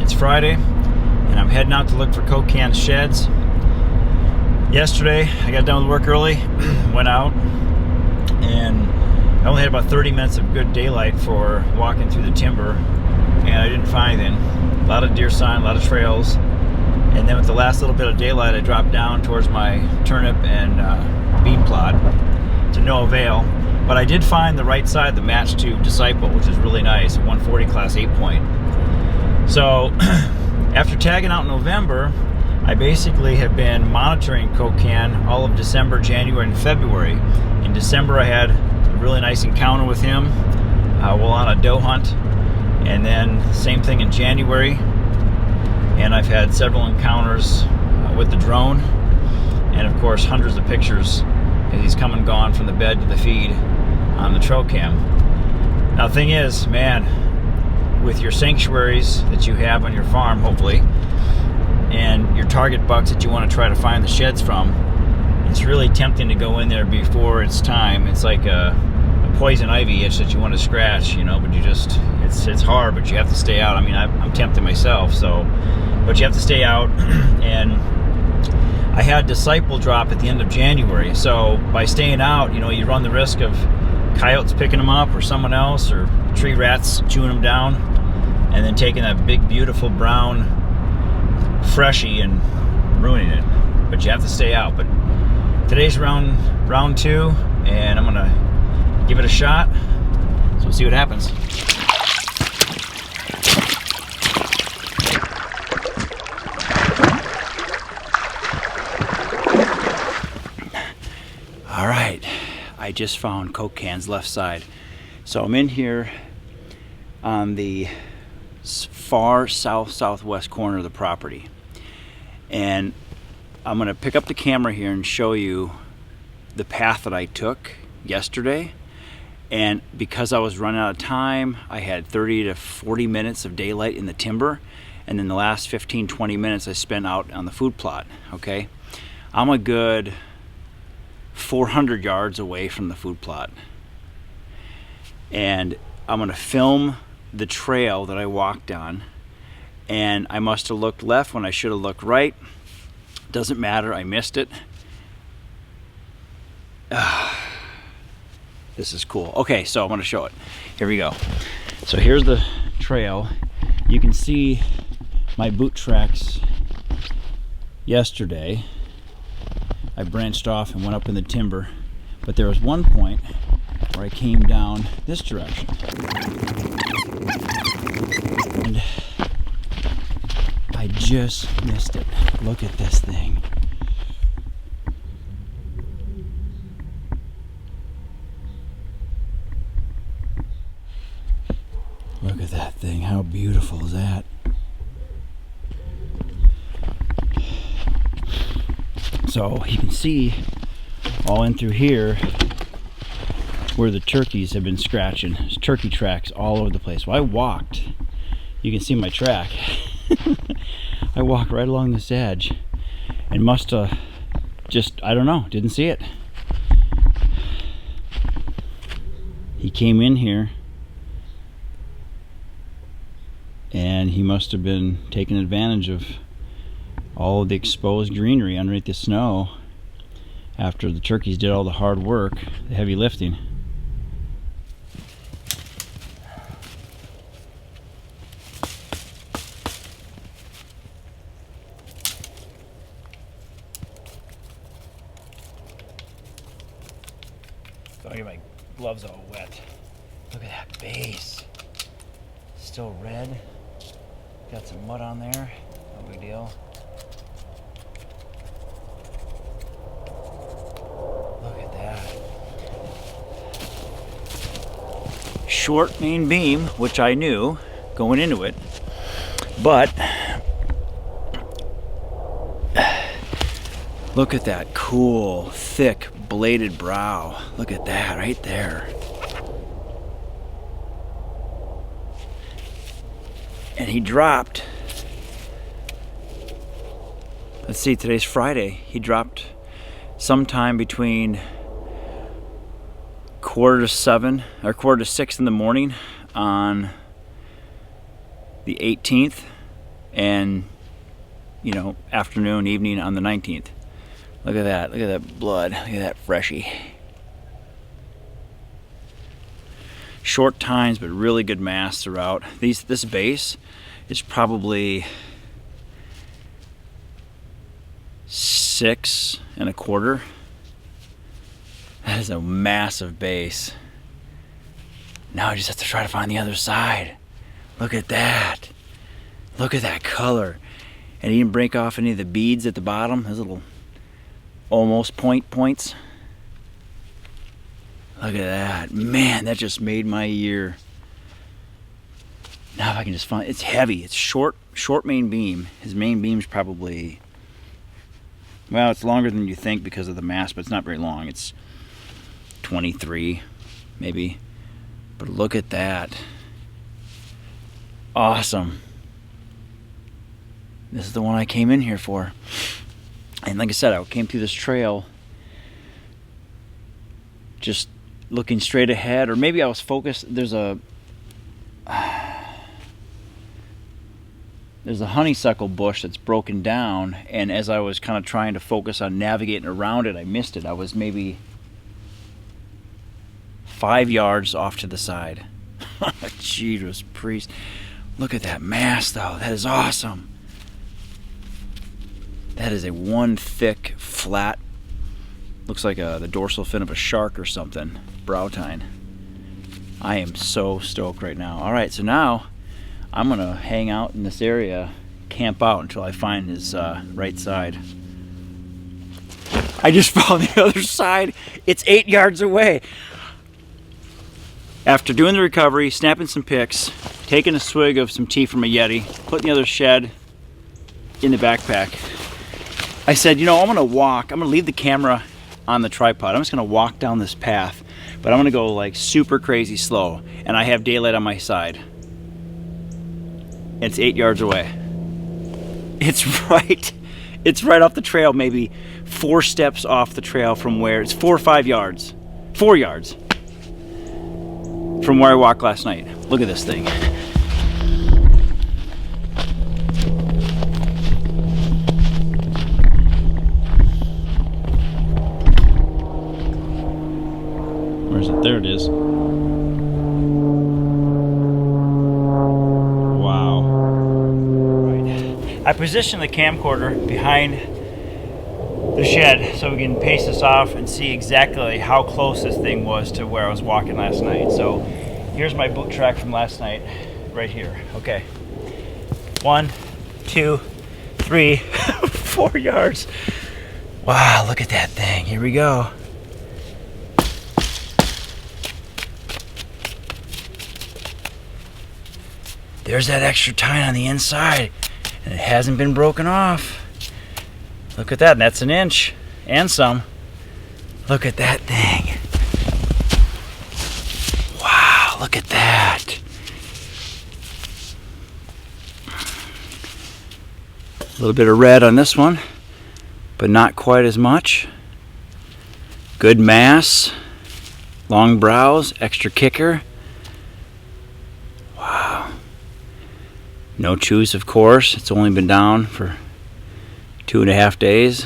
It's Friday, and I'm heading out to look for coke can sheds. Yesterday, I got done with work early, went out, and I only had about 30 minutes of good daylight for walking through the timber, and I didn't find anything. A lot of deer sign, a lot of trails, and then with the last little bit of daylight, I dropped down towards my turnip and bean plot to no avail. But I did find the right side, the match to Disciple, which is really nice, 140 class 8-point. So after tagging out in November, I basically have been monitoring coke can all of December, January, and February. In December, I had a really nice encounter with him while on a doe hunt, and then same thing in January. And I've had several encounters with the drone, and of course hundreds of pictures as he's come and gone from the bed to the feed on the trail cam. Now the thing is, man, with your sanctuaries that you have on your farm, hopefully, and your target bucks that you want to try to find the sheds from, it's really tempting to go in there before it's time. It's like a poison ivy itch that you want to scratch, but you just, it's hard, but you have to stay out. I mean, I'm tempted myself, but you have to stay out. And I had Disciple drop at the end of January, so by staying out, you run the risk of coyotes picking them up, or someone else, or tree rats chewing them down, and then taking that big, beautiful brown freshie and ruining it. But you have to stay out. But today's round 2, and I'm gonna give it a shot. So we'll see what happens. All right, I just found coke cans left side. So I'm in here on the far southwest corner of the property, and I'm gonna pick up the camera here and show you the path that I took yesterday. And because I was running out of time, I had 30 to 40 minutes of daylight in the timber, and then the last 15-20 minutes I spent out on the food plot. Okay, I'm a good 400 yards away from the food plot, and I'm gonna film the trail that I walked on, and I must have looked left when I should have looked right. Doesn't matter, I missed it. This is cool. Okay, so I'm gonna show it. Here we go. So here's the trail. You can see my boot tracks yesterday. I branched off and went up in the timber, but there was one point where I came down this direction, and I just missed it. Look at this thing. Look at that thing. How beautiful is that? So you can see all in through here where the turkeys have been scratching. There's turkey tracks all over the place. Well, I walked. You can see my track. I walked right along this edge and must have just, I don't know, didn't see it. He came in here and he must have been taking advantage of all of the exposed greenery underneath the snow after the turkeys did all the hard work, the heavy lifting. So I get my gloves all wet. Look at that base. Still red. Got some mud on there. No big deal. Look at that. Short main beam, which I knew going into it, but look at that cool, thick, bladed brow. Look at that right there. And he dropped, let's see, today's Friday. He dropped sometime between 5:45 or 5:45 in the morning on the 18th, and, you know, afternoon, evening on the 19th. Look at that. Look at that blood. Look at that freshie. Short tines, but really good mass throughout. This base is probably 6 1/4. That is a massive base. Now I just have to try to find the other side. Look at that. Look at that color. And he didn't break off any of the beads at the bottom. Those little almost points. Look at that. Man, that just made my year. Now if I can just find, it's heavy. It's short main beam. His main beam's probably, well, it's longer than you think because of the mass, but it's not very long. It's 23, maybe. But look at that. Awesome. This is the one I came in here for. And like I said, I came through this trail just looking straight ahead, or maybe I was focused. There's a honeysuckle bush that's broken down, and as I was kind of trying to focus on navigating around it, I missed it. I was maybe 5 yards off to the side. Jeepers priest. Look at that mass though. That is awesome. That is a one thick, flat, looks like the dorsal fin of a shark or something, brow tine. I am so stoked right now. All right, so now I'm gonna hang out in this area, camp out until I find his right side. I just found the other side. It's 8 yards away. After doing the recovery, snapping some pics, taking a swig of some tea from a Yeti, putting the other shed in the backpack, I said, you know, I'm gonna leave the camera on the tripod. I'm just gonna walk down this path, but I'm gonna go like super crazy slow, and I have daylight on my side. It's 8 yards away. It's right off the trail, maybe 4 steps off the trail from where, it's 4 or 5 yards. 4 yards from where I walked last night. Look at this thing. Where's it? There it is. Wow. Right. I positioned the camcorder behind the shed so we can pace this off and see exactly how close this thing was to where I was walking last night. So here's my boot track from last night right here. Okay. 1, 2, 3, 4 yards. Wow, look at that thing. Here we go. There's that extra tine on the inside, and it hasn't been broken off. Look at that, and that's 1 inch and some. Look at that thing. Wow, look at that. A little bit of red on this one, but not quite as much. Good mass, long brows, extra kicker. Wow. No chews, of course. It's only been down for 2.5 days.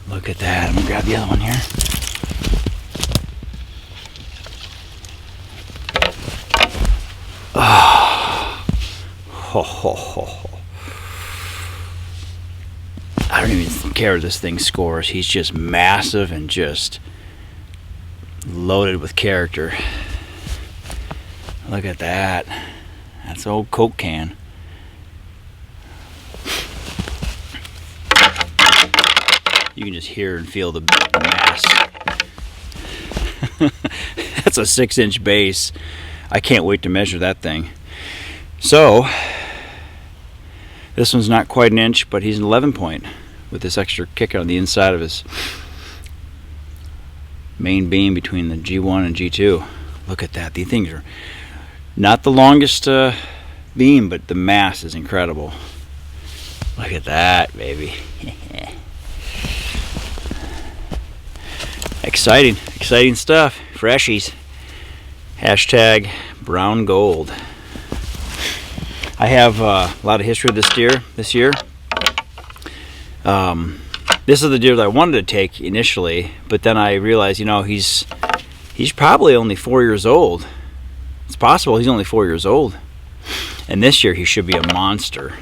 Look at that. I'm gonna grab the other one here. Oh. Ho, ho, ho, ho. I don't even care if this thing scores. He's just massive and just loaded with character. Look at that. That's an old Coke can. You can just hear and feel the mass. That's a 6-inch base. I can't wait to measure that thing. So, this one's not quite 1 inch, but he's an 11 point with this extra kicker on the inside of his main beam between the G1 and G2. Look at that. These things are not the longest beam, but the mass is incredible. Look at that, baby. Exciting stuff. Freshies. Hashtag brown gold. I have a lot of history with this deer this year. This is the deer that I wanted to take initially, but then I realized, you know, he's probably only 4 years old. It's possible he's only 4 years old. And this year he should be a monster.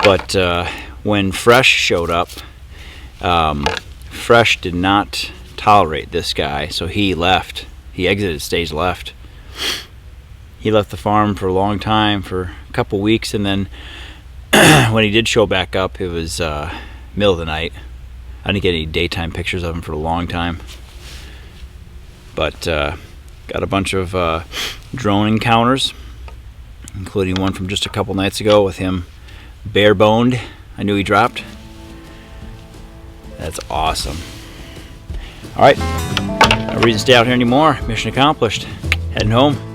But when Fresh showed up, Fresh did not tolerate this guy, so he left. He exited stage left. He left the farm for a long time, for a couple weeks, and then when he did show back up, it was middle of the night. I didn't get any daytime pictures of him for a long time. But got a bunch of drone encounters, including one from just a couple nights ago with him bare-boned. I knew he dropped. That's awesome. All right, no reason to stay out here anymore. Mission accomplished. Heading home.